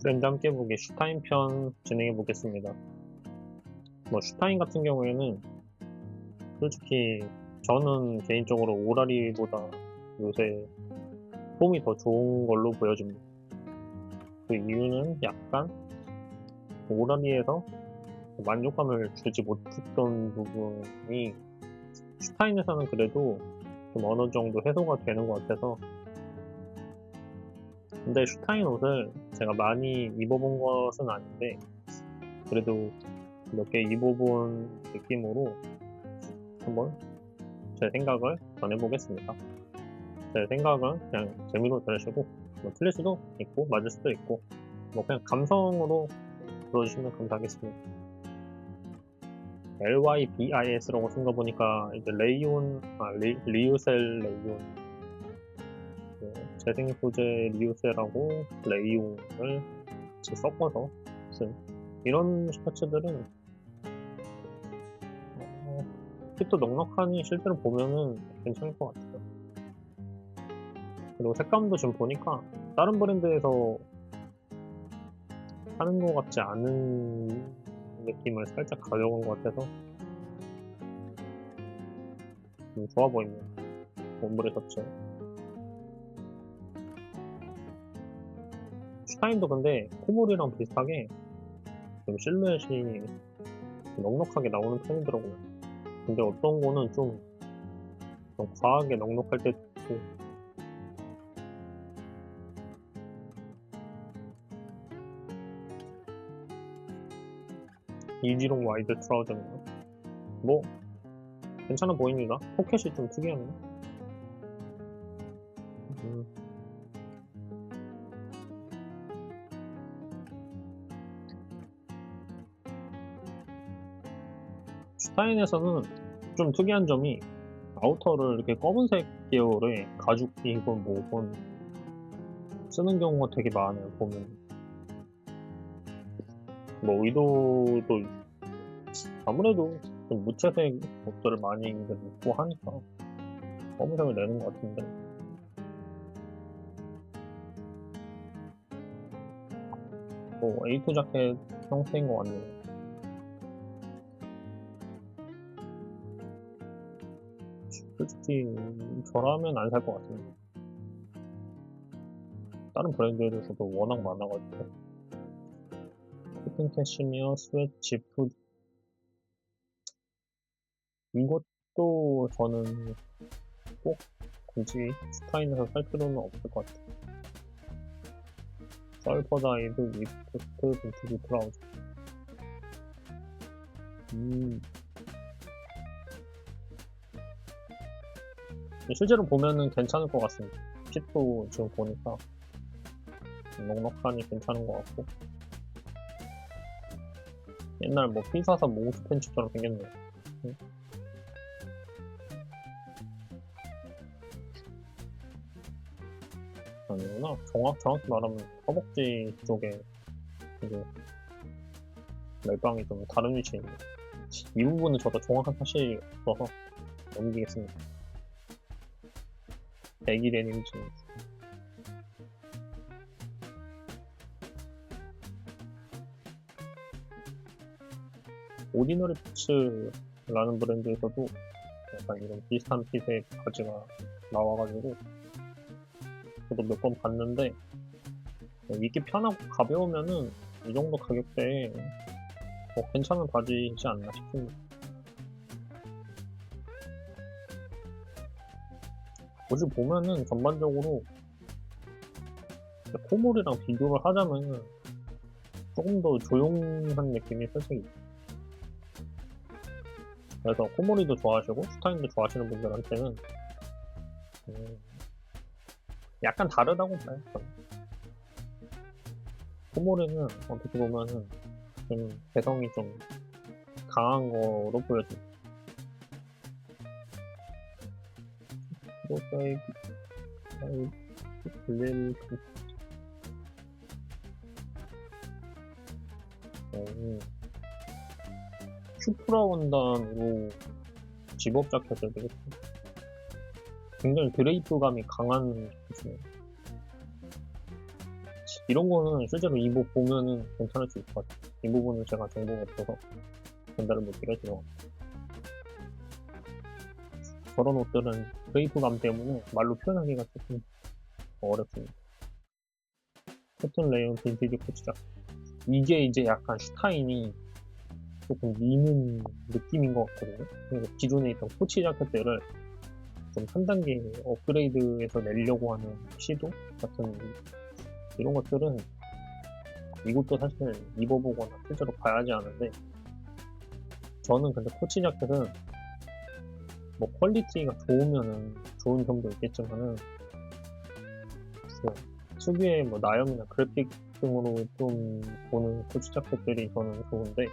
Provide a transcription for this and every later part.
브랜드 함께 보기 슈타인 편 진행해 보겠습니다. 슈타인 같은 경우에는 솔직히 저는 개인적으로 오라리보다 요새 폼이 더 좋은 걸로 보여집니다. 그 이유는 약간 오라리에서 만족감을 주지 못했던 부분이 슈타인에서는 그래도 좀 어느 정도 해소가 되는 것 같아서. 근데 슈타인 옷을 제가 많이 입어본 것은 아닌데 그래도 몇 개 입어본 느낌으로 한번 제 생각을 전해보겠습니다. 제 생각은 그냥 재미로 들으시고 틀릴 수도 있고 맞을 수도 있고 그냥 감성으로 들어주시면 감사하겠습니다. LYBIS라고 쓴 거 보니까 이제 리오셀 레이온, 재생 소재 리오셀하고 레이온을 같이 섞어서 쓴 이런 셔츠들은 핏도 넉넉하니 실제로 보면은 괜찮을 것 같아요. 그리고 색감도 좀 보니까 다른 브랜드에서 하는 것 같지 않은 느낌을 살짝 가져온 것 같아서 좀 좋아 보입니다. 옴브레 셔츠. 슈타인도 근데 코몰이랑 비슷하게 좀 실루엣이 넉넉하게 나오는 편이더라고요. 근데 어떤 거는 좀 과하게 넉넉할 때도 있고. 이지롱 와이드 트라우저는 괜찮아 보입니다. 포켓이 좀 특이하네요. 슈타인에서는 좀 특이한 점이 아우터를 이렇게 검은색 계열의 가죽이건 뭐건 쓰는 경우가 되게 많아요. 보면 의도도 아무래도 좀 무채색 옷들을 많이 입고 하니까 검은색을 내는 것 같은데 A2 자켓 형태인 것 같네요. 솔직히 저라면 안 살 것 같습니다. 다른 브랜드에서도 워낙 많아가지고. 코튼 캐시미어 스웨치 푸드, 이것도 저는 꼭 굳이 슈타인에서 살 필요는 없을 것 같아요. 썰퍼다이드 위프트 빈티지 트라우저. 실제로 보면은 괜찮을 것 같습니다. 핏도 지금 보니까 넉넉하니 괜찮은 것 같고, 옛날 피사사 몽스 팬츠처럼 생겼네요. 아니구나. 정확히 말하면 허벅지 쪽에 이제 멜빵이 좀 다른 위치에 있네요. 이 부분은 저도 정확한 사실이 없어서 넘기겠습니다. 애기 데님 진. 오디너리 피츠라는 브랜드에서도 약간 이런 비슷한 핏의 바지가 나와가지고 저도 몇 번 봤는데 입기 편하고 가벼우면은 이 정도 가격대에 괜찮은 바지이지 않나 싶습니다. 옷을 보면은 전반적으로 코몰이랑 비교를 하자면은 조금 더 조용한 느낌이 살짝 있어요. 그래서 코몰이도 좋아하시고 슈타인도 좋아하시는 분들한테는 약간 다르다고 봐요. 코몰이는 어떻게 보면은 좀 개성이 좀 강한 거로 보여집니다. 슈프라 원단으로 집업 자켓을 되겠습니다. 굉장히 드레이프감이 강한 셔츠네요. 이런 거는 실제로 이보 보면은 괜찮을 수 있을 것 같아요. 이 부분은 제가 정보가 없어서 전달을 못 드려서 저런 옷들은 그레이프감 때문에 말로 표현하기가 조금 어렵습니다. 코튼 레이온 빈티지 코치작. 이게 이제 약간 슈타인이 조금 미는 느낌인 것 같거든요. 그래서 기존에 있던 코치 자켓들을 좀 한 단계 업그레이드해서 내려고 하는 시도 같은 이런 것들은 이것도 사실 입어보거나 실제로 봐야지 아는데, 저는 근데 코치 자켓은 뭐 퀄리티가 좋으면은 좋은 점도 있겠지만은 그 특유의 뭐 나염이나 그래픽 등으로 좀 보는 코치 자켓들이 저는 좋은데,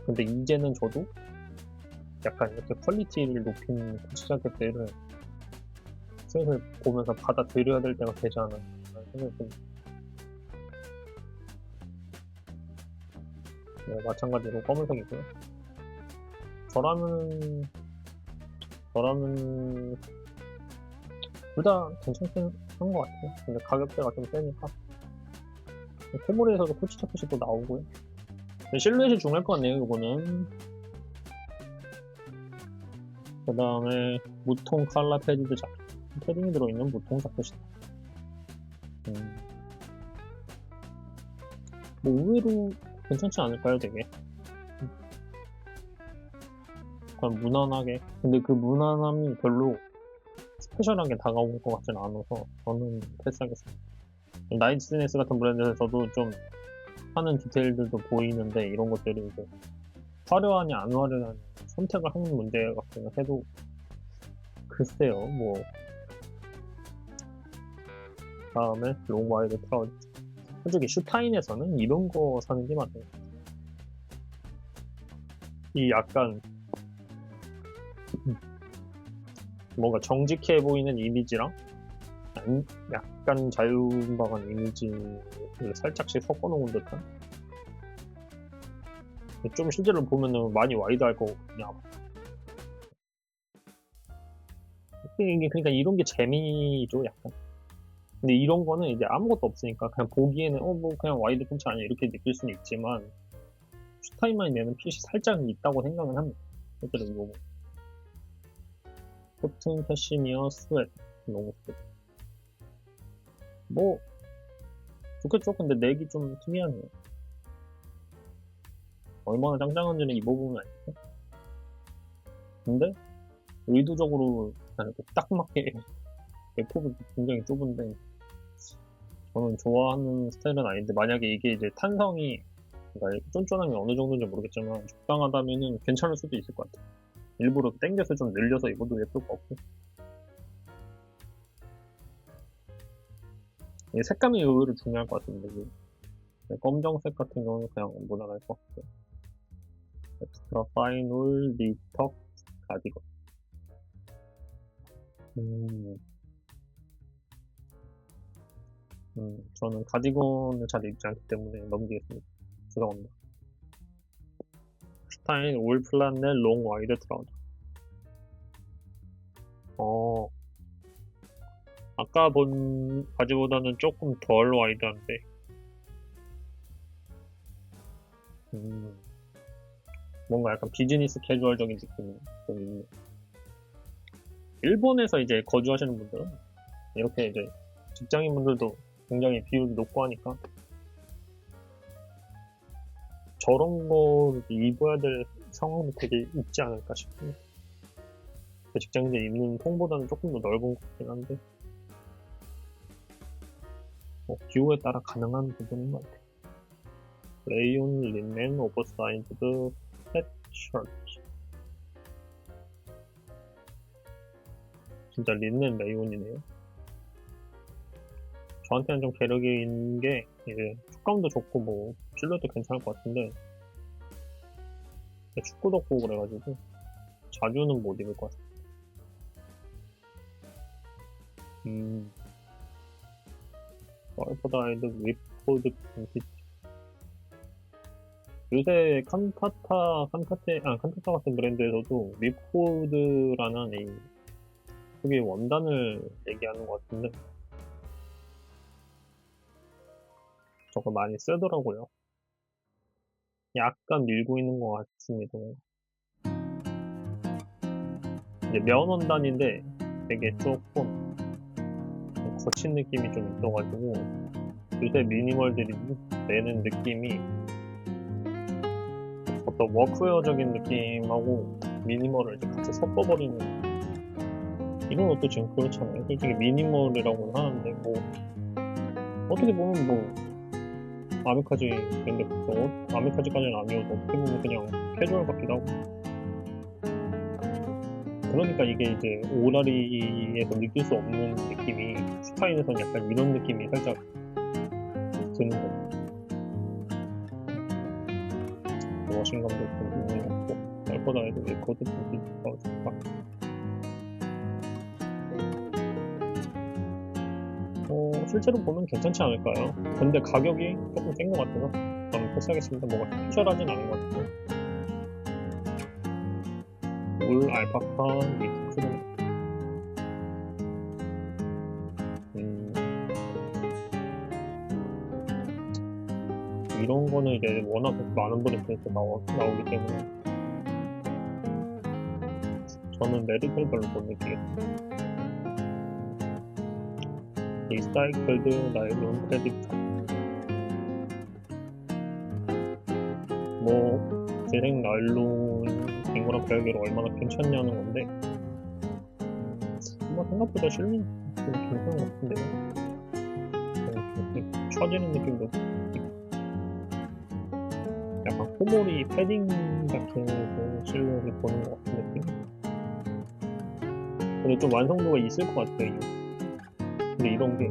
근데 이제는 저도 약간 이렇게 퀄리티를 높인 코치 자켓들을 슬슬 보면서 받아들여야 될 때가 되지 않나 생각이 듭니다. 네, 마찬가지로 검은색이고요. 저라면 둘 다 괜찮긴 한 것 같아요. 근데 가격대가 좀 세니까. 코모리에서도 코치 자켓이 또 나오고요. 실루엣이 중요할 것 같네요, 이거는. 그 다음에 무통 칼라 패디드 자켓. 패딩이 들어있는 무통 자켓이다. 뭐 의외로 괜찮지 않을까요, 되게? 그냥 무난하게. 근데 그 무난함이 별로 스페셜하게 다가올 것 같진 않아서 저는 패스하겠습니다. 나이트네스 같은 브랜드에서도 좀 하는 디테일들도 보이는데, 이런 것들이 이제 화려하냐 안 화려하냐 선택을 하는 문제 같긴 해도 글쎄요. 뭐 다음에 롱와이드 트라우저. 솔직히 슈타인에서는 이런 거 사는 게 맞아요. 이 약간 뭔가 정직해 보이는 이미지랑 약간 자유분방한 이미지를 살짝씩 섞어놓은 듯한, 좀 실제로 보면은 많이 와이드할 거거든요. 그러니까 이런 게 재미죠, 약간. 근데 이런 거는 이제 아무것도 없으니까 그냥 보기에는 뭐 그냥 와이드 폰트 아니야 이렇게 느낄 수는 있지만, 슈타인만이 내는 핏이 살짝 있다고 생각은 합니다. 실제로 이거 코튼, 캐시미어, 스웨트, 롱 스웨트. 뭐 좋겠죠. 근데 넥이 좀 특이하네요. 얼마나 짱짱한지는 입어보면 알겠죠. 근데 의도적으로 딱 맞게 F폭이 굉장히 좁은데 저는 좋아하는 스타일은 아닌데, 만약에 이게 이제 탄성이, 그러니까 쫀쫀함이 어느 정도인지 모르겠지만 적당하다면은 괜찮을 수도 있을 것 같아요. 일부러 당겨서 좀 늘려서 입어도 예쁠 것 같고. 이 색감이 의외로 중요할 것 같은데, 검정색 같은 경우는 그냥 무난할 것 같고요. 엑스트라 파인울 니턱 가디건. 저는 가디건을 잘 입지 않기 때문에 넘기겠습니다. 죄송합니다. 슈타인 올 플란넷 롱 와이드 트라우저. 아까 본 바지보다는 조금 덜 와이드한데, 뭔가 약간 비즈니스 캐주얼적인 느낌이 좀 있네요. 일본에서 이제 거주하시는 분들은 이렇게 이제 직장인분들도 굉장히 비율이 높고 하니까 저런 거 입어야 될 상황도 되게 있지 않을까 싶어요. 직장인들 입는 통보다는 조금 더 넓은 것 같긴 한데, 기호에 따라 가능한 부분인 것 같아요. 레이온 린넨 오버사이즈드 펫셔츠. 진짜 린넨 레이온이네요. 저한테는 좀 괴력이 있는 게 이제 촉감도 좋고 뭐 실루엣도 괜찮을 것 같은데, 축구도 없고 그래가지고 자주는 못 입을 것 같아요. 얼퍼다이드 윗코드 빈티지. 요새 칸타타 같은 브랜드에서도 윗코드라는 이 특유의 원단을 얘기하는 것 같은데, 저거 많이 쓰더라고요. 약간 밀고 있는 것 같습니다. 이제 면원단인데 되게 조금 거친 느낌이 좀 있어가지고 요새 미니멀들이 내는 느낌이 어떤 워크웨어적인 느낌하고 미니멀을 이제 같이 섞어버리는 이런 것도 지금 그렇잖아요. 솔직히 미니멀이라고는 하는데 뭐 어떻게 보면 뭐 아메카지 근데 아메카지까지는 아니어도 어떻게 보면 그냥 캐주얼 같기도 하고 그러니까 이게 이제 오라리에서 느낄 수 없는 느낌이 스타인에서는 약간 이런 느낌이 살짝 드는 거예요. 워싱감도 좀 있는 것 같고 쌀보다에도 레코드 좀 비슷하고 좋다. 실제로 보면 괜찮지 않을까요? 근데 가격이 조금 센 것 같아서 저는 패스하겠습니다. 뭐가 특별하진 않은 것 같아요. 울, 알파카, 미트크림 이런 거는 이제 워낙 많은 브랜드에서 나오기 때문에 저는 메리트를 별로 못 느끼겠어요. 리사이클드 나일론 패딩 뭐 재생 나일론인 거랑 별개로 얼마나 괜찮냐는 건데 뭐 생각보다 실린 좀 괜찮은 것 같은데요. 처지는 느낌도 약간 코모리 패딩 같은 실루엣을 보는 것 같은 느낌? 근데 좀 완성도가 있을 것 같아요. 근데 이런 게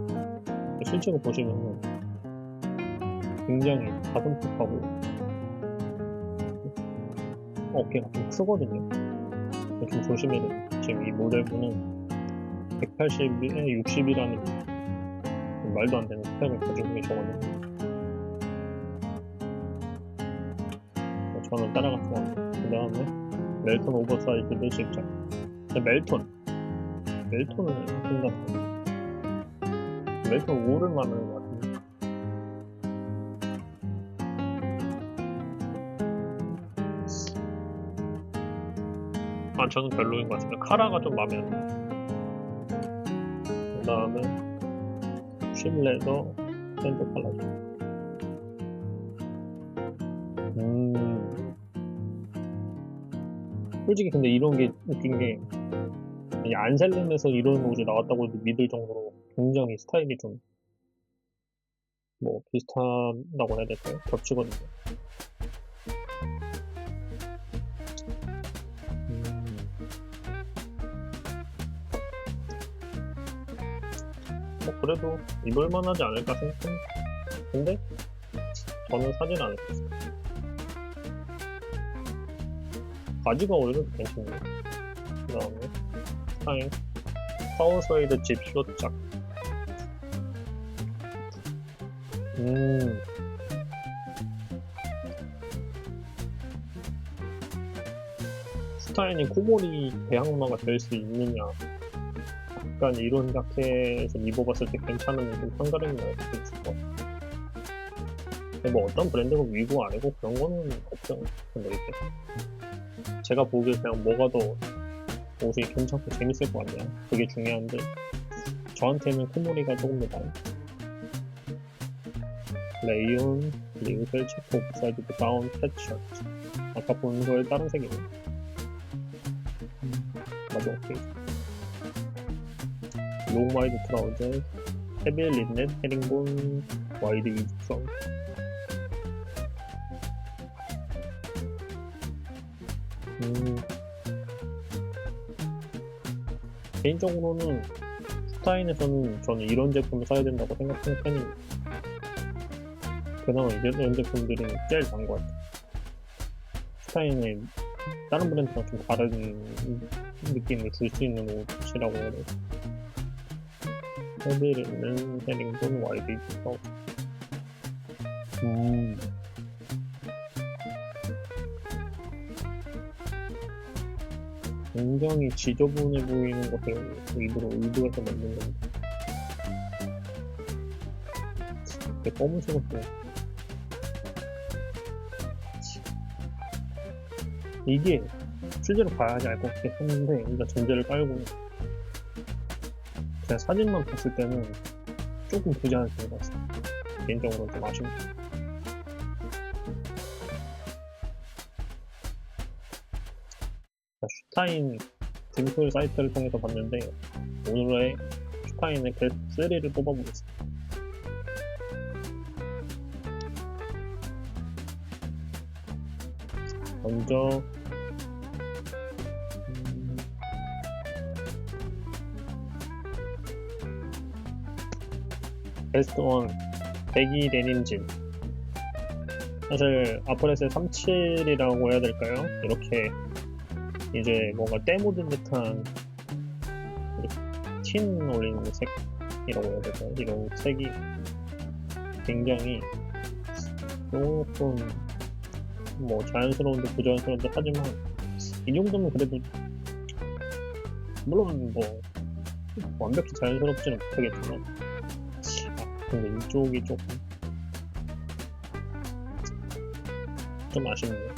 실제로 보시면은 굉장히 가슴팍하고 어깨가 좀 크거든요. 좀 조심해야 돼요. 지금 이 모델분은 180에 60이라는 말도 안 되는 스펙을 가지고 계셔가지고 저는 따라갔지 않고 그 다음에 멜톤 오버사이즈도 진짜 멜톤은 생각해요. 멜톤 5를 말하는 것 같은데 저는 별로인 것 같습니다. 카라가 좀 마음에 안 들어요. 그 다음에 쉔레더 샌드 칼라죠. 솔직히 근데 이런 게 웃긴 게 안셀름에서 이런 옷이 나왔다고 해도 믿을 정도로 굉장히 스타일이 좀 뭐 비슷하다고 해야 될까요? 겹치거든요. 뭐 그래도 입을만 하지 않을까 생각합니다. 근데 저는 사진 않을 것 같습니다. 바지가 오히려 괜찮네요. 그 다음에 스타인 파워서이드 집 쇼짝 스타인이 코모리 대항마가 될 수 있느냐 약간 이런 자켓에서 입어봤을 때 괜찮은 좀 한가름이 나올 수도 있을 것 같아요. 근데 뭐 어떤 브랜드가 위고 아니고 그런 거는 없죠. 근데 이제 제가 보기에 그냥 뭐가 더 옷이 괜찮고 재밌을 것 같네요. 그게 중요한데 저한테는 코모리가 조금 더 나아요. 레이온 그리고 벨체크 오프사이드 다운 펫셔츠 아까 본 거에 다른 색이네요. 맞아 오케이. 롱 와이드 트라우저 헤비 린넷 헤링본 와이드 위즈성 개인적으로는 스타인에서는 저는 이런 제품을 사야 된다고 생각하는 편입니다. 그나마 이런 제품들이 제일 나은 것 같아요. 스타인의 다른 브랜드랑 좀 다른 느낌을 줄 수 있는 옷이라고 해야 돼요. 헤비리는 헤링본 와이드 위즈성 굉장히 지저분해 보이는 것을 일부러 의도해서 만든 겁니다. 이게 검은색은 또 이게 실제로 봐야지 알 것 같긴 했는데 일단 전제를 깔고 제가 사진만 봤을 때는 조금 부자연스러운 것 같습니다. 개인적으로 좀 아쉽네요. 슈타인 딤플 사이트를 통해서 봤는데 오늘의 슈타인의 베스트 3를 뽑아보겠습니다. 먼저 베스트 1 배기 데님진. 사실 아프레스의 37이라고 해야 될까요? 이렇게 이제 뭔가 때 묻은 듯한 틴 올린 색이라고 해야 될까요? 이런 색이 굉장히 조금 뭐 자연스러운데 부자연스러운데 하지만 이 정도면 그래도 물론 뭐 완벽히 자연스럽지는 못하겠지만 근데 이쪽이 조금 좀 아쉽네요.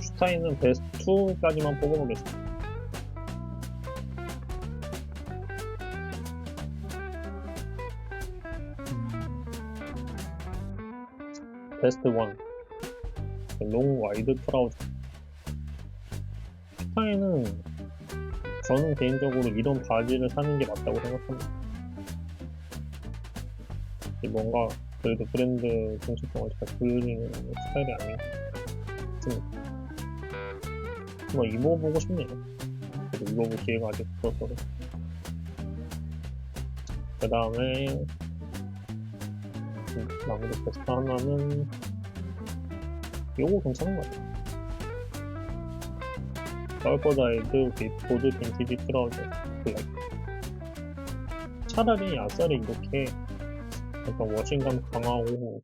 슈타인은 베스트 2까지만 뽑아보겠습니다. 베스트 1 롱 와이드 트라우저. 슈타인은 저는 개인적으로 이런 바지를 사는 게 맞다고 생각합니다. 뭔가 그래도 브랜드 정체성을 잘 보여주는 스타일이 아닌가 싶습니다. 뭐 입어보고 싶네요. 그래도 입어볼 기회가 아직 없어서. 그 다음에 나머지 베스트 하나는 요거 괜찮은 것 같아요. 서울버다이드 보드 빈티지 트라우저 블랙. 차라리 아싸리 이렇게 약간 워싱감 강하고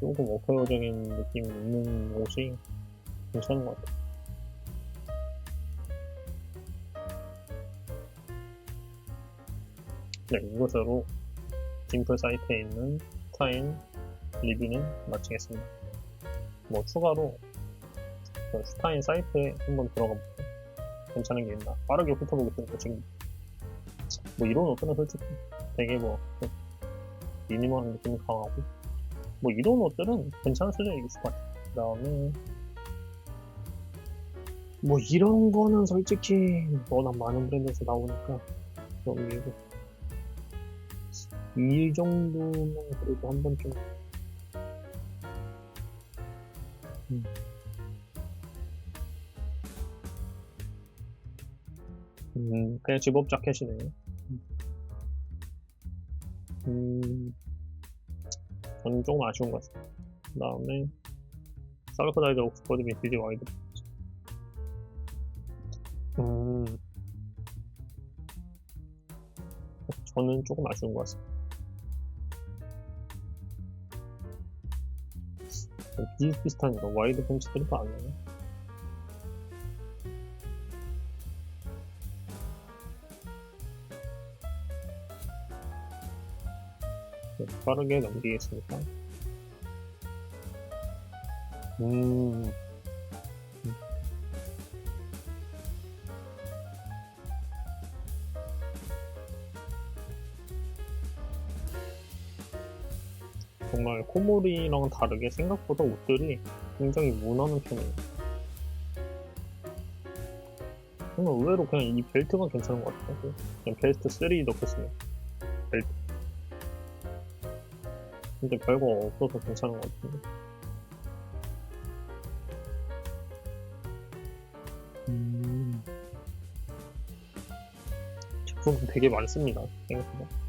조금 워커적인 느낌이 있는 옷이 괜찮은 것 같아요. 네, 이것으로 딤플 사이트에 있는 슈타인 리뷰는 마치겠습니다. 뭐 추가로 슈타인 사이트에 한번 들어가 볼게요. 괜찮은 게 있나 빠르게 훑어보겠습니다. 지금 뭐 이런 옷들은 솔직히 되게 뭐 미니멀한 느낌이 강하고 뭐 이런 옷들은 괜찮은 수준이 있을 것 같아요. 그 다음에 뭐 이런 거는 솔직히 워낙 많은 브랜드에서 나오니까 여기 이 정도면 그래도 한 번쯤 그냥 집업 자켓이네요. 저는 조금 아쉬운 것 같습니다. 그 다음에 사르코다이드 옥스퍼드 빈티지 와이드. 저는 조금 아쉬운 것 같습니다. 비슷비슷한 이런 와이드 팬츠들이 많아요. 네, 빠르게 넘기겠습니다. 정말 코모리랑 다르게 생각보다 옷들이 굉장히 무난한 편이에요. 정말 의외로 그냥 이 벨트가 괜찮은 것 같아요. 그냥 벨트 3 넣겠습니다. 벨트. 근데 별거 없어서 괜찮은 것 같은데. 제품은 되게 많습니다. 생각보다.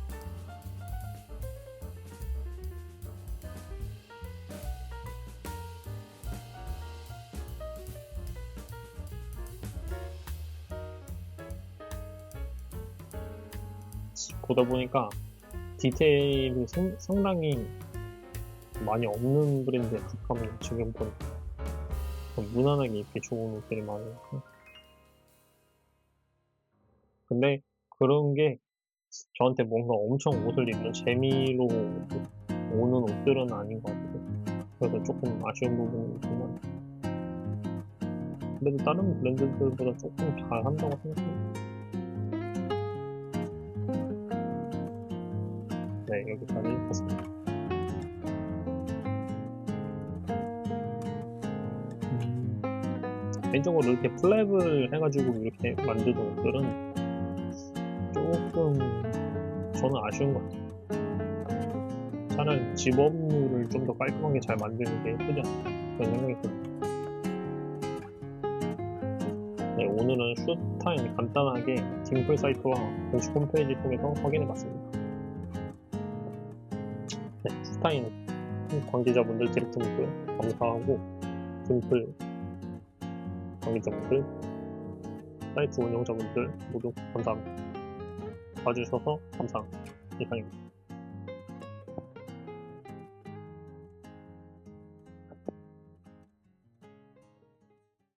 보다 보니까 디테일이 상당히 많이 없는 브랜드에 가깝네요. 지금 보니까 무난하게 입기 좋은 옷들이 많아요. 근데 그런 게 저한테 뭔가 엄청 옷을 입는 재미로 오는 옷들은 아닌 것 같아요. 그래서 조금 아쉬운 부분이 있지만 그래도 다른 브랜드들보다 조금 잘한다고 생각해요. 네, 여기까지 했습니다. 개인적으로 이렇게 플랩을 해가지고 이렇게 만드는 옷들은 조금 저는 아쉬운 것 같아요. 차라리 집업물을 좀 더 깔끔하게 잘 만드는 게 예쁘지 않나 그런 생각이 들어요. 네, 오늘은 슈타인 간단하게 딩플 사이트와 공식 홈페이지 통해서 확인해봤습니다. 네, 슈타인 관계자분들, 디렉터분들 감사하고 딩플 관계자분들, 사이트 운영자분들 모두 감사합니다. 봐주셔서 감사합니다. 이상입니다.